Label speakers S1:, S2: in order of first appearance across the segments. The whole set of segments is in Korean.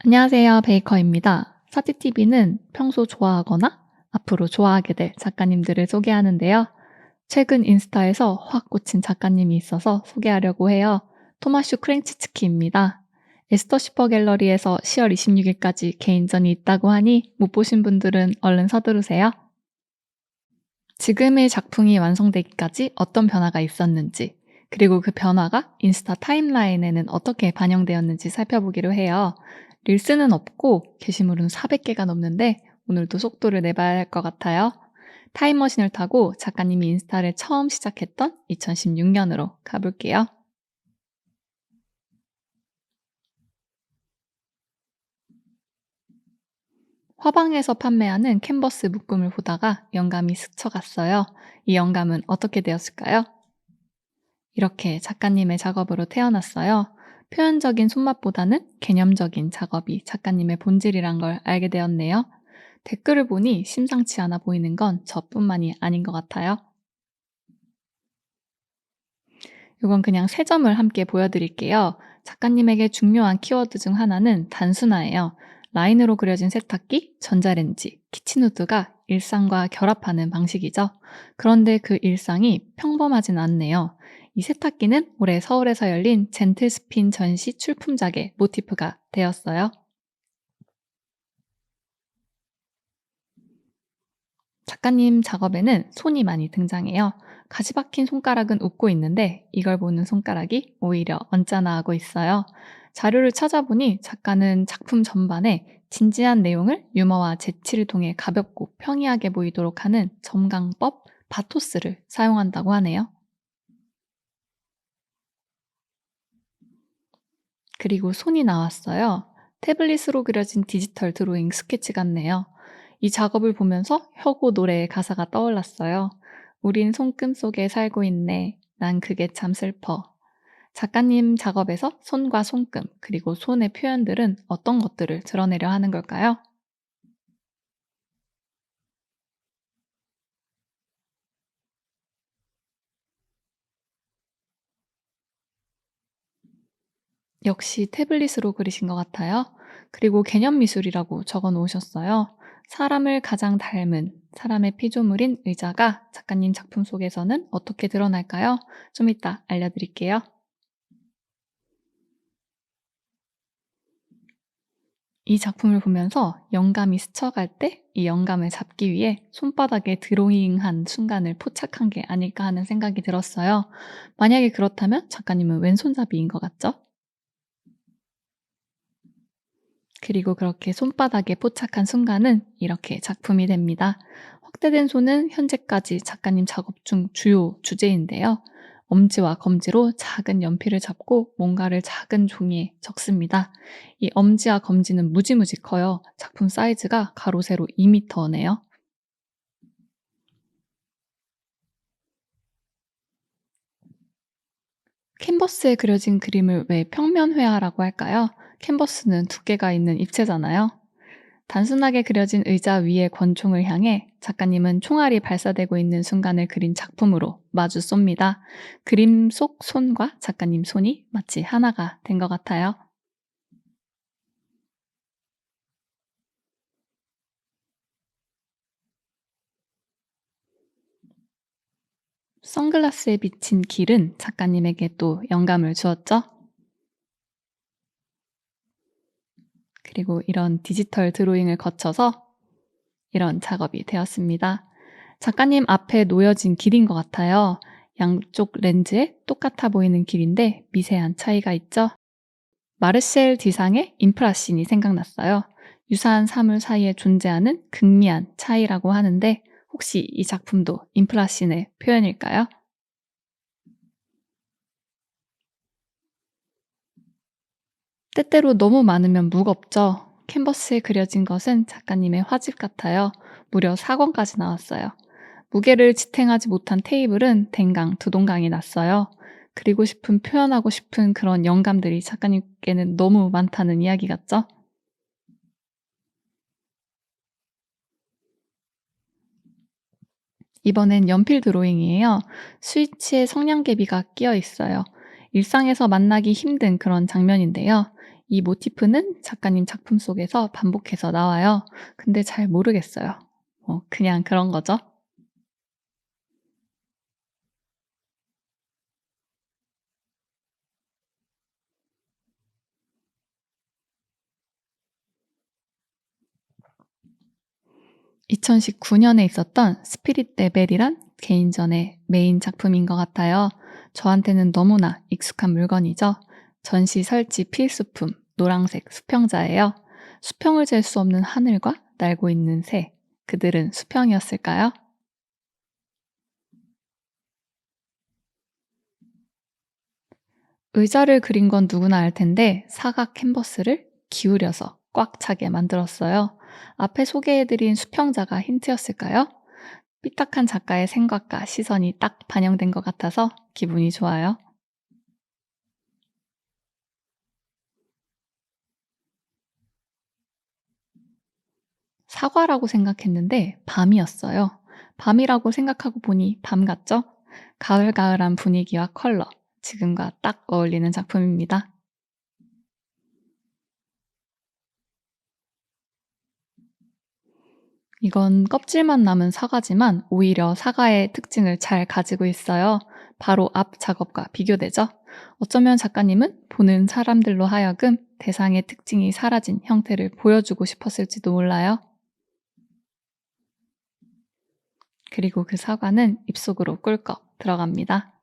S1: 안녕하세요. 베이커입니다. 사티TV는 평소 좋아하거나 앞으로 좋아하게 될 작가님들을 소개하는데요. 최근 인스타에서 확 꽂힌 작가님이 있어서 소개하려고 해요. 토마슈 크랭치츠키입니다. 에스터 시퍼 갤러리에서 10월 26일까지 개인전이 있다고 하니 못 보신 분들은 얼른 서두르세요. 지금의 작품이 완성되기까지 어떤 변화가 있었는지, 그리고 그 변화가 인스타 타임라인에는 어떻게 반영되었는지 살펴보기로 해요. 릴스는 없고 게시물은 400개가 넘는데 오늘도 속도를 내봐야 할 것 같아요. 타임머신을 타고 작가님이 인스타를 처음 시작했던 2016년으로 가볼게요. 화방에서 판매하는 캔버스 묶음을 보다가 영감이 스쳐갔어요. 이 영감은 어떻게 되었을까요? 이렇게 작가님의 작업으로 태어났어요. 표현적인 손맛보다는 개념적인 작업이 작가님의 본질이란 걸 알게 되었네요. 댓글을 보니 심상치 않아 보이는 건 저뿐만이 아닌 것 같아요. 이건 그냥 세 점을 함께 보여드릴게요. 작가님에게 중요한 키워드 중 하나는 단순화예요. 라인으로 그려진 세탁기, 전자레인지, 키친우드가 일상과 결합하는 방식이죠. 그런데 그 일상이 평범하진 않네요. 이 세탁기는 올해 서울에서 열린 젠틀스핀 전시 출품작의 모티프가 되었어요. 작가님 작업에는 손이 많이 등장해요. 가시 박힌 손가락은 웃고 있는데 이걸 보는 손가락이 오히려 언짢아하고 있어요. 자료를 찾아보니 작가는 작품 전반에 진지한 내용을 유머와 재치를 통해 가볍고 평이하게 보이도록 하는 점강법, 바토스를 사용한다고 하네요. 그리고 손이 나왔어요. 태블릿으로 그려진 디지털 드로잉 스케치 같네요. 이 작업을 보면서 혁오 노래의 가사가 떠올랐어요. 우린 손금 속에 살고 있네. 난 그게 참 슬퍼. 작가님 작업에서 손과 손금, 그리고 손의 표현들은 어떤 것들을 드러내려 하는 걸까요? 역시 태블릿으로 그리신 것 같아요. 그리고 개념 미술이라고 적어 놓으셨어요. 사람을 가장 닮은 사람의 피조물인 의자가 작가님 작품 속에서는 어떻게 드러날까요? 좀 이따 알려드릴게요. 이 작품을 보면서 영감이 스쳐갈 때 이 영감을 잡기 위해 손바닥에 드로잉한 순간을 포착한 게 아닐까 하는 생각이 들었어요. 만약에 그렇다면 작가님은 왼손잡이인 것 같죠? 그리고 그렇게 손바닥에 포착한 순간은 이렇게 작품이 됩니다. 확대된 손은 현재까지 작가님 작업 중 주요 주제인데요. 엄지와 검지로 작은 연필을 잡고 뭔가를 작은 종이에 적습니다. 이 엄지와 검지는 무지무지 커요. 작품 사이즈가 가로 세로 2m네요. 캔버스에 그려진 그림을 왜 평면회화라고 할까요? 캔버스는 두께가 있는 입체잖아요. 단순하게 그려진 의자 위에 권총을 향해 작가님은 총알이 발사되고 있는 순간을 그린 작품으로 마주 쏩니다. 그림 속 손과 작가님 손이 마치 하나가 된 것 같아요. 선글라스에 비친 길은 작가님에게 또 영감을 주었죠. 그리고 이런 디지털 드로잉을 거쳐서 이런 작업이 되었습니다. 작가님 앞에 놓여진 길인 것 같아요. 양쪽 렌즈에 똑같아 보이는 길인데 미세한 차이가 있죠. 마르셀 디상의 인프라씬이 생각났어요. 유사한 사물 사이에 존재하는 극미한 차이라고 하는데 혹시 이 작품도 인프라씬의 표현일까요? 때때로 너무 많으면 무겁죠. 캔버스에 그려진 것은 작가님의 화집 같아요. 무려 4권까지 나왔어요. 무게를 지탱하지 못한 테이블은 댕강, 두동강이 났어요. 그리고 싶은 표현하고 싶은 그런 영감들이 작가님께는 너무 많다는 이야기 같죠? 이번엔 연필 드로잉이에요. 스위치에 성냥개비가 끼어 있어요. 일상에서 만나기 힘든 그런 장면인데요. 이 모티프는 작가님 작품 속에서 반복해서 나와요. 근데 잘 모르겠어요. 그냥 그런 거죠. 2019년에 있었던 스피릿 레벨이란 개인전의 메인 작품인 것 같아요. 저한테는 너무나 익숙한 물건이죠. 전시 설치 필수품, 노란색 수평자예요. 수평을 잴 수 없는 하늘과 날고 있는 새. 그들은 수평이었을까요? 의자를 그린 건 누구나 알 텐데 사각 캔버스를 기울여서 꽉 차게 만들었어요. 앞에 소개해드린 수평자가 힌트였을까요? 삐딱한 작가의 생각과 시선이 딱 반영된 것 같아서 기분이 좋아요. 사과라고 생각했는데 밤이었어요. 밤이라고 생각하고 보니 밤 같죠? 가을가을한 분위기와 컬러, 지금과 딱 어울리는 작품입니다. 이건 껍질만 남은 사과지만 오히려 사과의 특징을 잘 가지고 있어요. 바로 앞 작업과 비교되죠? 어쩌면 작가님은 보는 사람들로 하여금 대상의 특징이 사라진 형태를 보여주고 싶었을지도 몰라요. 그리고 그 사과는 입속으로 꿀꺽 들어갑니다.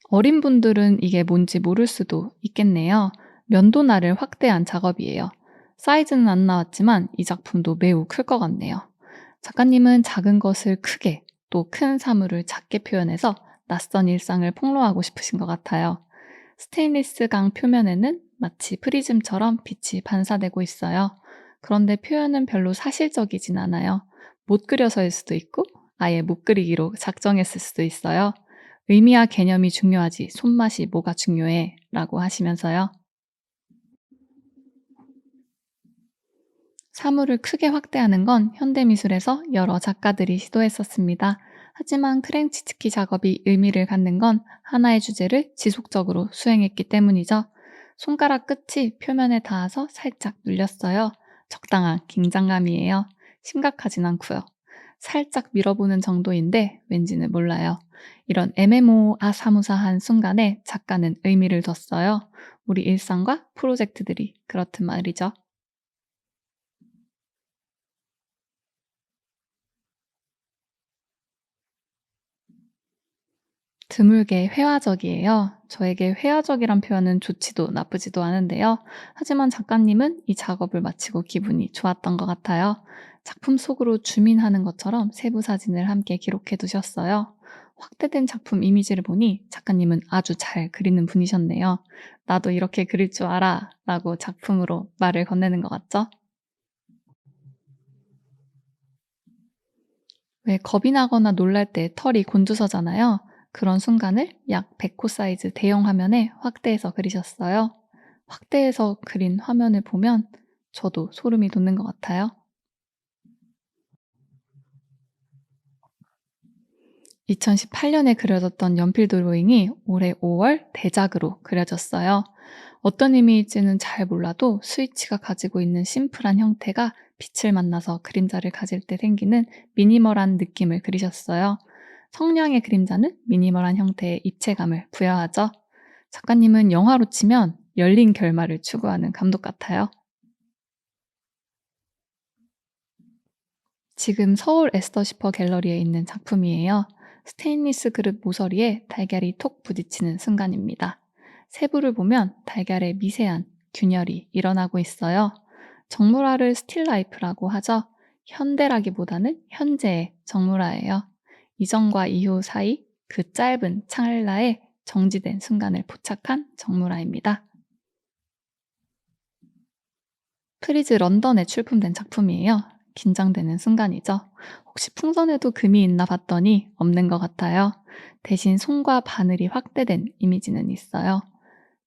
S1: 어린 분들은 이게 뭔지 모를 수도 있겠네요. 면도날을 확대한 작업이에요. 사이즈는 안 나왔지만 이 작품도 매우 클 것 같네요. 작가님은 작은 것을 크게, 또 큰 사물을 작게 표현해서 낯선 일상을 폭로하고 싶으신 것 같아요. 스테인리스 강 표면에는 마치 프리즘처럼 빛이 반사되고 있어요. 그런데 표현은 별로 사실적이진 않아요. 못 그려서일 수도 있고, 아예 못 그리기로 작정했을 수도 있어요. 의미와 개념이 중요하지 손맛이 뭐가 중요해 라고 하시면서요. 사물을 크게 확대하는 건 현대미술에서 여러 작가들이 시도했었습니다. 하지만 크랭치츠키 작업이 의미를 갖는 건 하나의 주제를 지속적으로 수행했기 때문이죠. 손가락 끝이 표면에 닿아서 살짝 눌렸어요. 적당한 긴장감이에요. 심각하진 않고요. 살짝 밀어보는 정도인데 왠지는 몰라요. 이런 애매모호아사무사한 순간에 작가는 의미를 뒀어요. 우리 일상과 프로젝트들이 그렇단 말이죠. 드물게 회화적이에요. 저에게 회화적이란 표현은 좋지도 나쁘지도 않은데요. 하지만 작가님은 이 작업을 마치고 기분이 좋았던 것 같아요. 작품 속으로 주민하는 것처럼 세부 사진을 함께 기록해 두셨어요. 확대된 작품 이미지를 보니 작가님은 아주 잘 그리는 분이셨네요. 나도 이렇게 그릴 줄 알아 라고 작품으로 말을 건네는 것 같죠? 왜 겁이 나거나 놀랄 때 털이 곤두서잖아요. 그런 순간을 약 100호 사이즈 대형 화면에 확대해서 그리셨어요. 확대해서 그린 화면을 보면 저도 소름이 돋는 것 같아요. 2018년에 그려졌던 연필 드로잉이 올해 5월 대작으로 그려졌어요. 어떤 의미일지는 잘 몰라도 스위치가 가지고 있는 심플한 형태가 빛을 만나서 그림자를 가질 때 생기는 미니멀한 느낌을 그리셨어요. 성냥의 그림자는 미니멀한 형태의 입체감을 부여하죠. 작가님은 영화로 치면 열린 결말을 추구하는 감독 같아요. 지금 서울 에스더 시퍼 갤러리에 있는 작품이에요. 스테인리스 그릇 모서리에 달걀이 톡 부딪히는 순간입니다. 세부를 보면 달걀의 미세한 균열이 일어나고 있어요. 정물화를 스틸라이프라고 하죠. 현대라기보다는 현재의 정물화예요. 이전과 이후 사이 그 짧은 찰나에 정지된 순간을 포착한 정물화입니다. 프리즈 런던에 출품된 작품이에요. 긴장되는 순간이죠. 혹시 풍선에도 금이 있나 봤더니 없는 것 같아요. 대신 손과 바늘이 확대된 이미지는 있어요.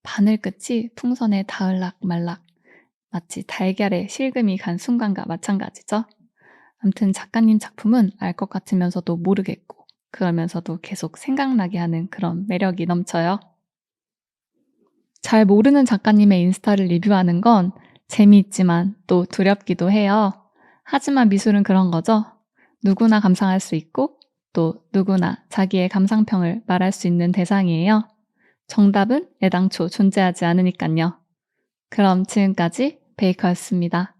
S1: 바늘 끝이 풍선에 닿을락 말락, 마치 달걀에 실금이 간 순간과 마찬가지죠. 암튼 작가님 작품은 알 것 같으면서도 모르겠고, 그러면서도 계속 생각나게 하는 그런 매력이 넘쳐요. 잘 모르는 작가님의 인스타를 리뷰하는 건 재미있지만 또 두렵기도 해요. 하지만 미술은 그런 거죠. 누구나 감상할 수 있고 또 누구나 자기의 감상평을 말할 수 있는 대상이에요. 정답은 애당초 존재하지 않으니깐요. 그럼 지금까지 베이커였습니다.